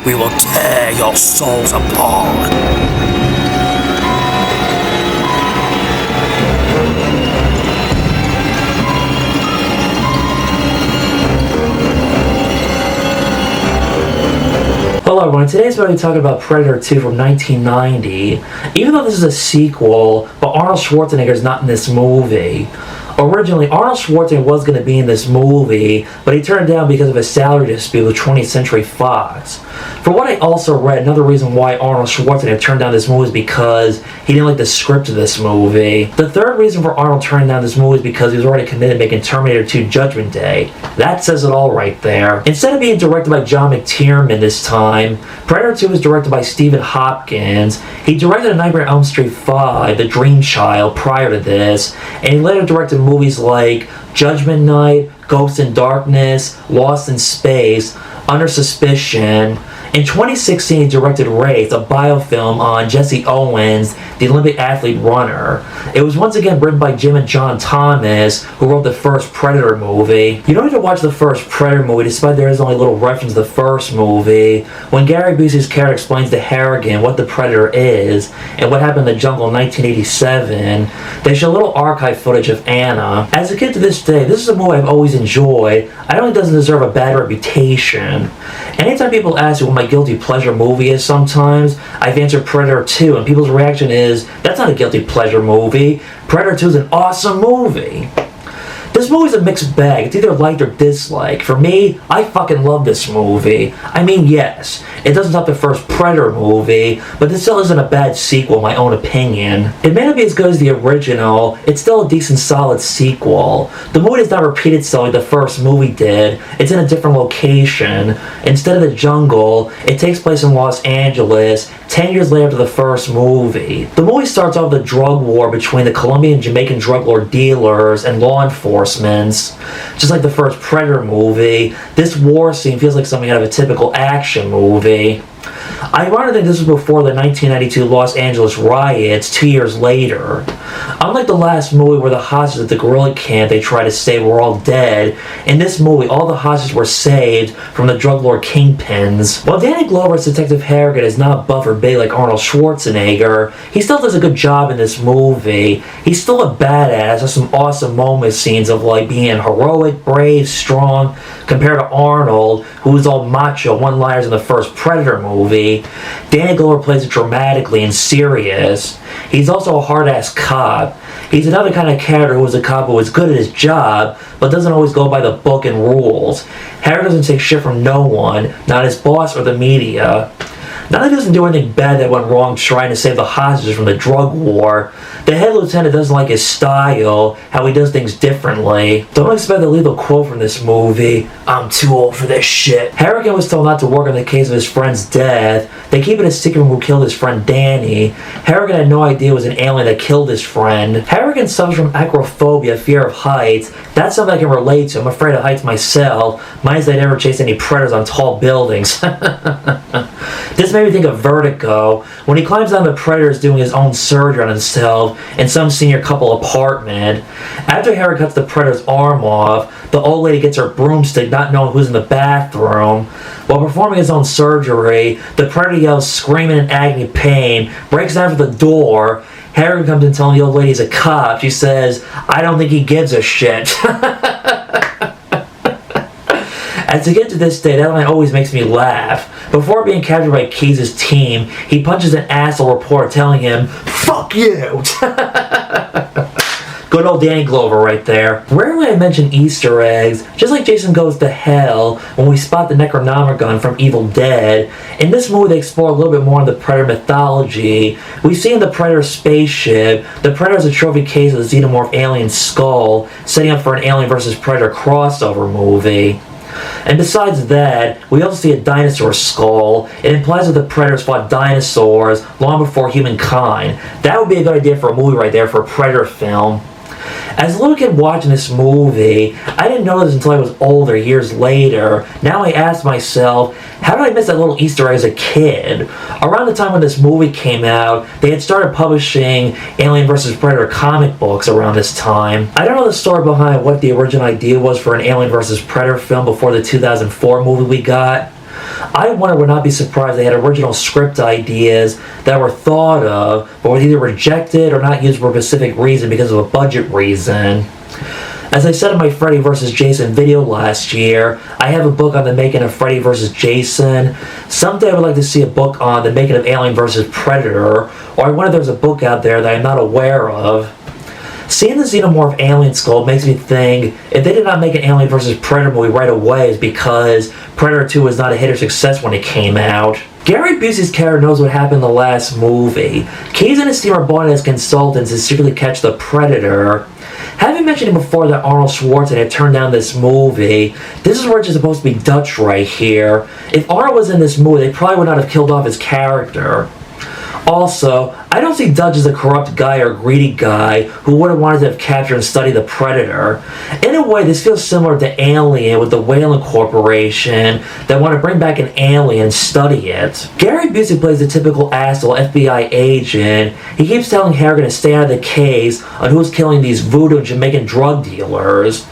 We will tear your souls apart. Hello everyone, today's going to be talking about Predator 2 from 1990. Even though this is a sequel, but Arnold Schwarzenegger is not in this movie. Originally, Arnold Schwarzenegger was going to be in this movie, but he turned it down because of a salary dispute with 20th Century Fox. For what I also read, another reason why Arnold Schwarzenegger turned down this movie is because he didn't like the script of this movie. The third reason for Arnold turning down this movie is because he was already committed to making Terminator 2 Judgment Day. That says it all right there. Instead of being directed by John McTiernan this time, Predator 2 was directed by Stephen Hopkins. He directed A Nightmare on Elm Street 5, The Dream Child, prior to this, and he later directed movies like Judgment Night, Ghost in Darkness, Lost in Space, Under Suspicion. In 2016, he directed Race, a biofilm on Jesse Owens, the Olympic athlete runner. It was once again written by Jim and John Thomas, who wrote the first Predator movie. You don't need to watch the first Predator movie, despite there is only a little reference to the first movie. When Gary Busey's character explains to Harrigan what the Predator is, and what happened in the jungle in 1987, they show a little archive footage of Anna. As a kid to this day, this is a movie I've always enjoyed. I don't think it doesn't deserve a bad reputation. Anytime people ask me what my guilty pleasure movie is sometimes, I've answered Predator 2, and people's reaction is, that's not a guilty pleasure movie. Predator 2 is an awesome movie. This movie's a mixed bag. It's either liked or disliked. For me, I fucking love this movie. I mean, yes, it doesn't top the first Predator movie, but this still isn't a bad sequel in my own opinion. It may not be as good as the original, it's still a decent solid sequel. The movie does not repeat itself like the first movie did. It's in a different location. Instead of the jungle, it takes place in Los Angeles, 10 years later after the first movie. The movie starts off with a drug war between the Colombian and Jamaican drug lord dealers and law enforcement. Just like the first Predator movie, this war scene feels like something out of a typical action movie. I want to think this was before the 1992 Los Angeles riots 2 years later. Unlike the last movie where the hostages at the guerrilla camp they tried to save were all dead, in this movie all the hostages were saved from the drug lord kingpins. While Danny Glover as Detective Harrigan is not buff or big like Arnold Schwarzenegger, he still does a good job in this movie. He's still a badass, has some awesome moment scenes of like being heroic, brave, strong, compared to Arnold, who was all macho one-liners in the first Predator movie. Danny Glover plays it dramatically and serious. He's also a hard-ass cop. He's another kind of character who is a cop who is good at his job, but doesn't always go by the book and rules. Harry doesn't take shit from no one, not his boss or the media. Not that he doesn't do anything bad that went wrong trying to save the hostages from the drug war. The head lieutenant doesn't like his style, how he does things differently. Don't expect a lethal quote from this movie. I'm too old for this shit. Harrigan was told not to work on the case of his friend's death. They keep it a secret who killed his friend Danny. Harrigan had no idea it was an alien that killed his friend. Harrigan suffers from acrophobia, fear of heights. That's something I can relate to. I'm afraid of heights myself. Minus I never chased any predators on tall buildings. This made me think of Vertigo. When he climbs down, the Predator is doing his own surgery on himself in some senior couple apartment. After Harry cuts the Predator's arm off, the old lady gets her broomstick not knowing who's in the bathroom. While performing his own surgery, the Predator yells screaming in agony pain, breaks down for the door. Harry comes in telling the old lady he's a cop. She says, I don't think he gives a shit. As to get to this day, that line always makes me laugh. Before being captured by Keyes' team, he punches an asshole reporter telling him, fuck you! Good old Danny Glover right there. Rarely I mention Easter eggs, just like Jason Goes to Hell when we spot the Necronomicon from Evil Dead. In this movie they explore a little bit more of the Predator mythology. We see in the Predator spaceship, the Predator has a trophy case of the xenomorph alien skull, setting up for an Alien vs. Predator crossover movie. And besides that, we also see a dinosaur skull. It implies that the Predators fought dinosaurs long before humankind. That would be a good idea for a movie right there, for a Predator film. As a little kid watching this movie, I didn't know this until I was older, years later. Now I ask myself, how did I miss that little Easter egg as a kid? Around the time when this movie came out, they had started publishing Alien vs. Predator comic books around this time. I don't know the story behind what the original idea was for an Alien vs. Predator film before the 2004 movie we got. I would not be surprised they had original script ideas that were thought of, but were either rejected or not used for a specific reason because of a budget reason. As I said in my Freddy vs. Jason video last year, I have a book on the making of Freddy vs. Jason. Someday I would like to see a book on the making of Alien vs. Predator, or I wonder if there's a book out there that I'm not aware of. Seeing the xenomorph alien skull makes me think if they did not make an Alien vs. Predator movie right away, it's because Predator 2 was not a hit or success when it came out. Gary Busey's character knows what happened in the last movie. Keyes and his team are brought in as consultants to secretly catch the Predator. Having mentioned before that Arnold Schwarzenegger turned down this movie, this is where it's supposed to be Dutch right here. If Arnold was in this movie, they probably would not have killed off his character. Also, I don't see Dutch as a corrupt guy or greedy guy who would have wanted to have captured and studied the Predator. In a way, this feels similar to Alien with the Weyland Corporation that want to bring back an alien and study it. Gary Busey plays the typical asshole FBI agent. He keeps telling Harrigan to stay out of the case on who's killing these voodoo and Jamaican drug dealers.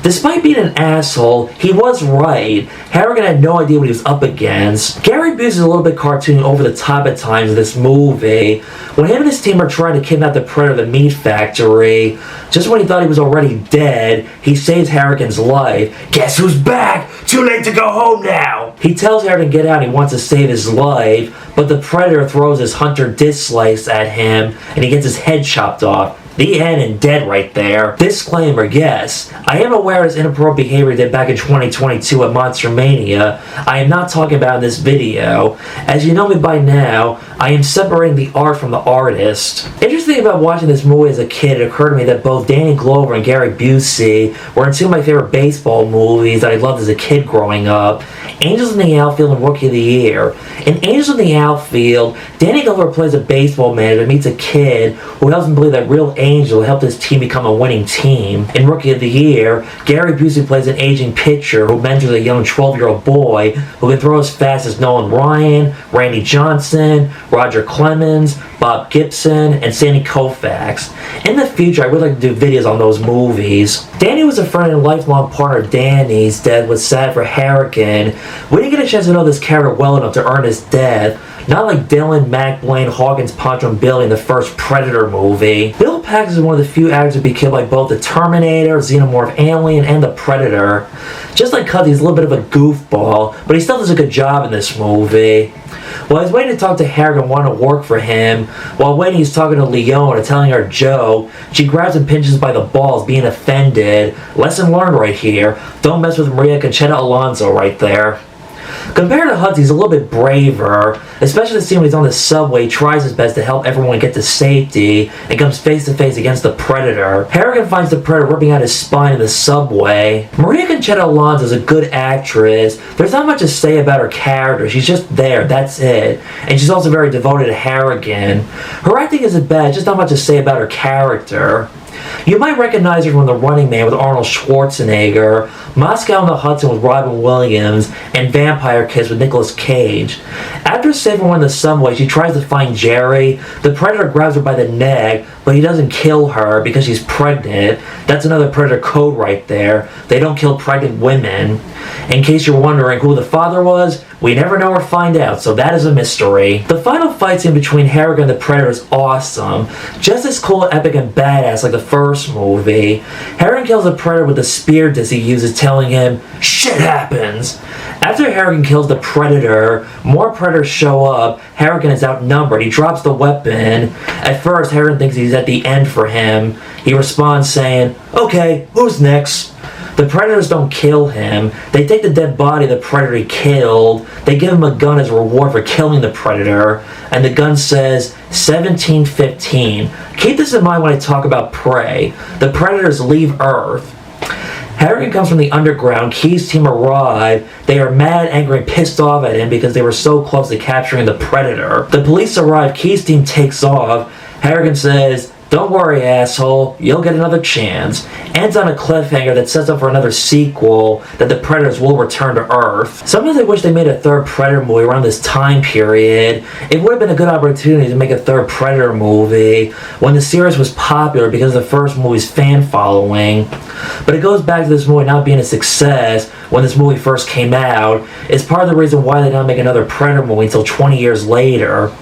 Despite being an asshole, he was right. Harrigan had no idea what he was up against. Gary Busey is a little bit cartoony over the top at times in this movie. When him and his team are trying to kidnap the Predator at the meat factory, just when he thought he was already dead, he saves Harrigan's life. Guess who's back? Too late to go home now! He tells Harrigan to get out and he wants to save his life, but the Predator throws his hunter disc slice at him and he gets his head chopped off. The end and dead right there. Disclaimer, yes, I am aware of his inappropriate behavior he did back in 2022 at Monster Mania. I am not talking about in this video. As you know me by now, I am separating the art from the artist. Interesting about watching this movie as a kid, it occurred to me that both Danny Glover and Gary Busey were in two of my favorite baseball movies that I loved as a kid growing up. Angels in the Outfield and Rookie of the Year. In Angels in the Outfield, Danny Glover plays a baseball manager and meets a kid who helps him believe that real Angel helped his team become a winning team. In Rookie of the Year, Gary Busey plays an aging pitcher who mentors a young 12-year-old boy who can throw as fast as Nolan Ryan, Randy Johnson, Roger Clemens, Bob Gibson, and Sandy Koufax. In the future, I would like to do videos on those movies. Danny was a friend and lifelong partner of Danny's. Death was sad for Harrigan. We didn't get a chance to know this character well enough to earn his death. Not like Dylan, Mac, Blaine, Hawkins, Pancho, and Billy in the first Predator movie. Bill Paxton is one of the few actors to be killed by both the Terminator, Xenomorph Alien, and the Predator. Just like Cuddy, he's a little bit of a goofball, but he still does a good job in this movie. While he's waiting to talk to Harrigan and want to work for him, while waiting he's talking to Leona, telling her a joke. She grabs and pinches by the balls, being offended. Lesson learned right here. Don't mess with Maria Conchita Alonso right there. Compared to Hudson, he's a little bit braver, especially the scene when he's on the subway. He tries his best to help everyone get to safety and comes face to face against the Predator. Harrigan finds the Predator ripping out his spine in the subway. Maria Conchita Alonso is a good actress. There's not much to say about her character. She's just there, that's it. And she's also very devoted to Harrigan. Her acting isn't bad, just not much to say about her character. You might recognize her from The Running Man with Arnold Schwarzenegger, Moscow on the Hudson with Robin Williams, and Vampire Kiss with Nicolas Cage. After saving one in the subway, she tries to find Jerry. The Predator grabs her by the neck, but he doesn't kill her because she's pregnant. That's another Predator code right there. They don't kill pregnant women. In case you're wondering who the father was, we never know or find out, so that is a mystery. The final fight scene between Harrigan and the Predator is awesome. Just as cool, epic, and badass like the first movie. Harrigan kills the Predator with the spear disc he uses, telling him, "Shit happens!" After Harrigan kills the Predator, more Predators show up. Harrigan is outnumbered. He drops the weapon. At first, Harrigan thinks he's at the end for him. He responds saying, "Okay, who's next?" The Predators don't kill him. They take the dead body of the Predator he killed. They give him a gun as a reward for killing the Predator. And the gun says 1715. Keep this in mind when I talk about Prey. The Predators leave Earth. Harrigan comes from the underground. Keyes' team arrive. They are mad, angry, and pissed off at him because they were so close to capturing the Predator. The police arrive. Keyes' team takes off. Harrigan says, Don't worry, asshole, you'll get another chance. Ends on a cliffhanger that sets up for another sequel that the Predators will return to Earth. Sometimes I wish they made a third Predator movie around this time period. It would have been a good opportunity to make a third Predator movie when the series was popular because of the first movie's fan following. But it goes back to this movie not being a success when this movie first came out. It's part of the reason why they didn't make another Predator movie until 20 years later.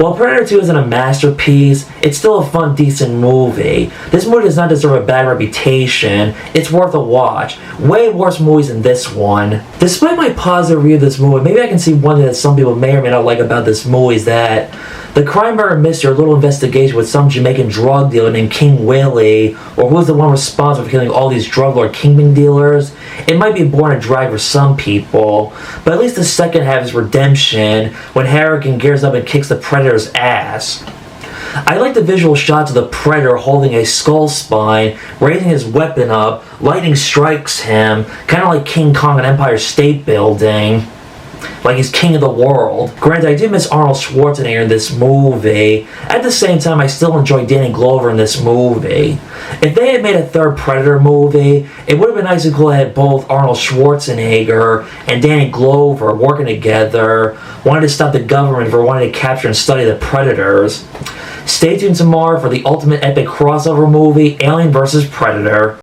While Predator 2 isn't a masterpiece, it's still a fun, decent movie. This movie does not deserve a bad reputation. It's worth a watch. Way worse movies than this one. Despite my positive review of this movie, maybe I can see one thing that some people may or may not like about this movie is that the crime, murder, mystery, or little investigation with some Jamaican drug dealer named King Willie, or who's the one responsible for killing all these drug lord kingpin dealers, it might be boring and dry for some people, but at least the second half is redemption when Harrigan gears up and kicks the Predator's ass. I like the visual shots of the Predator holding a skull spine, raising his weapon up, lightning strikes him, kind of like King Kong in Empire State Building. Like he's king of the world. Granted, I do miss Arnold Schwarzenegger in this movie. At the same time, I still enjoy Danny Glover in this movie. If they had made a third Predator movie, it would have been nice and cool to have both Arnold Schwarzenegger and Danny Glover working together, wanting to stop the government for wanting to capture and study the Predators. Stay tuned tomorrow for the ultimate epic crossover movie, Alien vs. Predator.